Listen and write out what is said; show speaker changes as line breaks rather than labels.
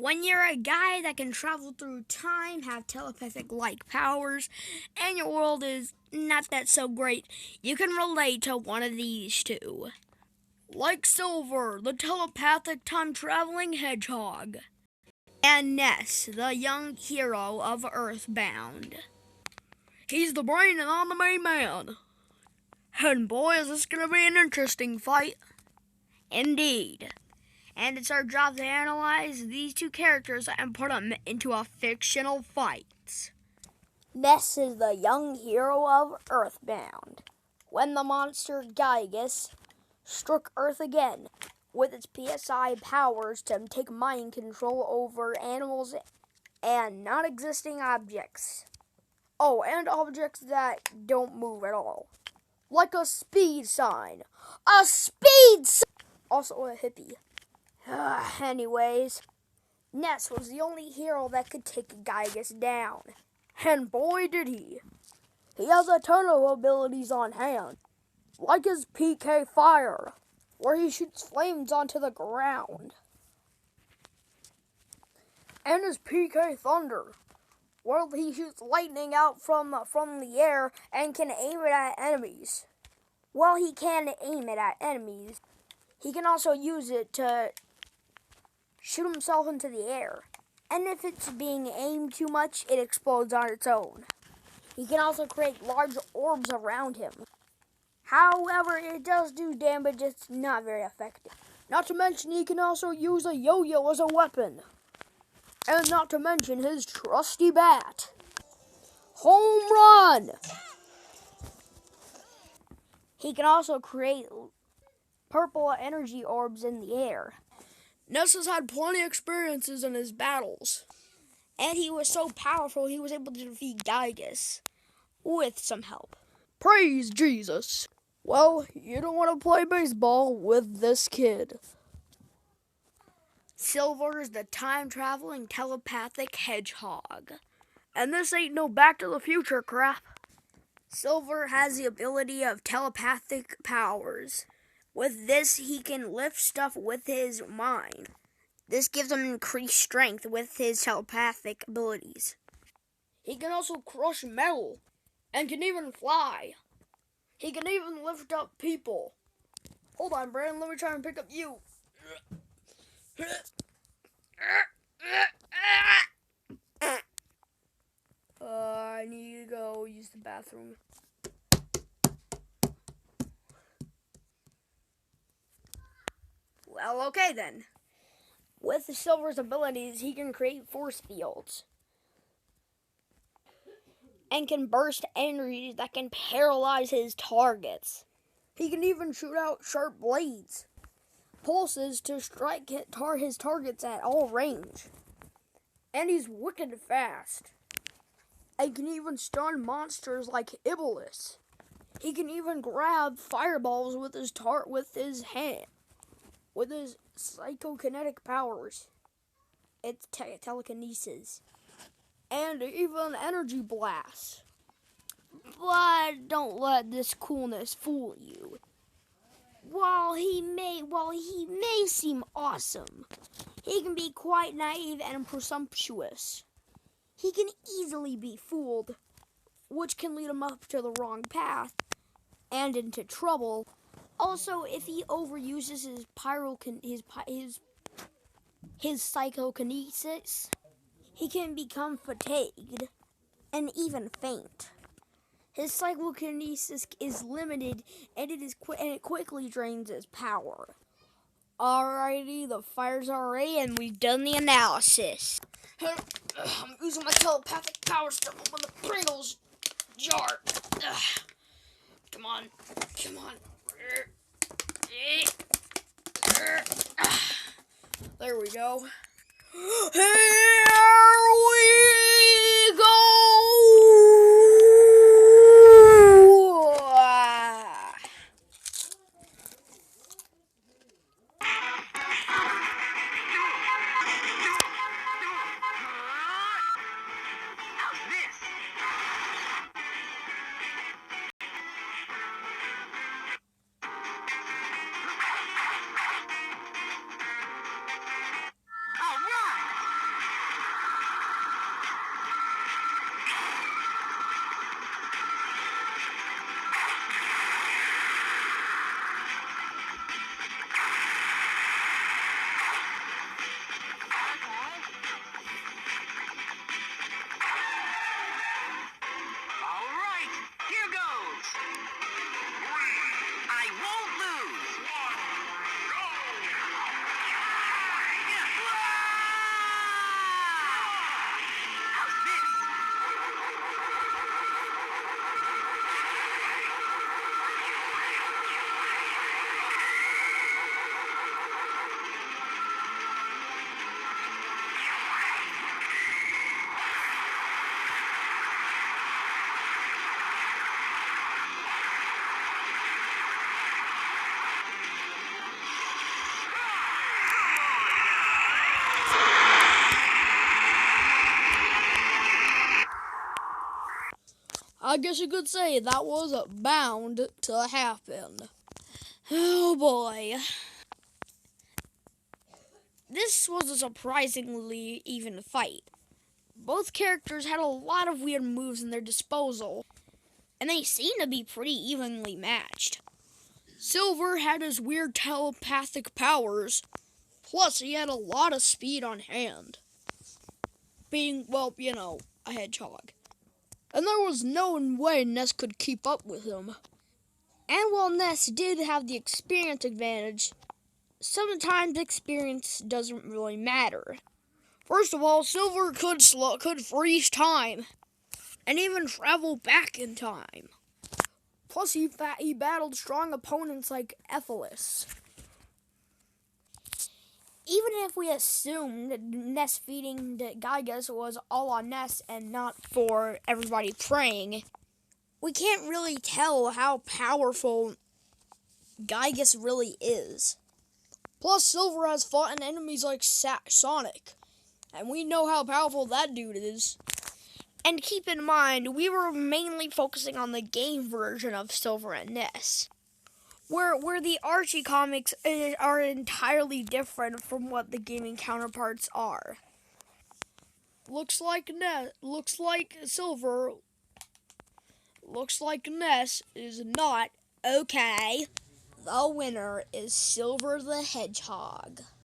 When you're a guy that can travel through time, have telepathic-like powers, and your world is not that so great, you can relate to one of these two. Like Silver, the telepathic time-traveling hedgehog. And Ness, the young hero of Earthbound. He's the brain and I'm the main man. And boy, is this gonna be an interesting fight. Indeed. And it's our job to analyze these two characters and put them into a fictional fight. Ness is the young hero of Earthbound. When the monster Gygus struck Earth again with its PSI powers to take mind control over animals and non-existing objects. Oh, and objects that don't move at all. Like a speed sign. A speed sign! Also a hippie. Anyways, Ness was the only hero that could take Gygus down. And boy did he. He has a ton of abilities on hand. Like his PK Fire, where he shoots flames onto the ground. And his PK Thunder, where he shoots lightning out from the air and can aim it at enemies. While he can aim it at enemies, he can also use it to shoot himself into the air. And if it's being aimed too much, it explodes on its own. He can also create large orbs around him. However, it does do damage, it's not very effective. Not to mention, he can also use a yo-yo as a weapon. And not to mention his trusty bat. Home run! He can also create purple energy orbs in the air. Ness has had plenty of experiences in his battles. And he was so powerful, he was able to defeat Gygus with some help. Praise Jesus! Well, you don't want to play baseball with this kid. Silver is the time-traveling telepathic hedgehog. And this ain't no Back to the Future crap. Silver has the ability of telepathic powers. With this, he can lift stuff with his mind. This gives him increased strength with his telepathic abilities. He can also crush metal and can even fly. He can even lift up people. Hold on, Brandon. Let me try and pick up you. I need to go use the bathroom. Well, okay then. With Silver's abilities, he can create force fields. And can burst energies that can paralyze his targets. He can even shoot out sharp blades, pulses to strike his targets at all range. And he's wicked fast. And can even stun monsters like Iblis. He can even grab fireballs with his hand, with his psychokinetic powers. It's telekinesis. And even energy blasts. But don't let this coolness fool you. While he may seem awesome, he can be quite naive and presumptuous. He can easily be fooled, which can lead him up to the wrong path and into trouble. Also, if he overuses his psychokinesis, he can become fatigued and even faint. His psychokinesis is limited, and it quickly drains his power. Alrighty, the fires are ready, and we've done the analysis. I'm using my telepathic powers to open the Pringles jar. Come on. There we go. Here we go! I guess you could say that was bound to happen. Oh boy. This was a surprisingly even fight. Both characters had a lot of weird moves in their disposal, and they seemed to be pretty evenly matched. Silver had his weird telepathic powers, plus he had a lot of speed on hand. Being, well, a hedgehog. And there was no way Ness could keep up with him. And while Ness did have the experience advantage, sometimes experience doesn't really matter. First of all, Silver could freeze time, and even travel back in time. Plus, he battled strong opponents like Ephelis. Even if we assumed that Ness feeding the Gygas was all on Ness and not for everybody praying, we can't really tell how powerful Gygas really is. Plus, Silver has fought an enemies like Sonic, and we know how powerful that dude is. And keep in mind, we were mainly focusing on the game version of Silver and Ness, where the Archie comics are entirely different from what the gaming counterparts are. Looks like Silver. Looks like Ness is not okay. The winner is Silver the Hedgehog.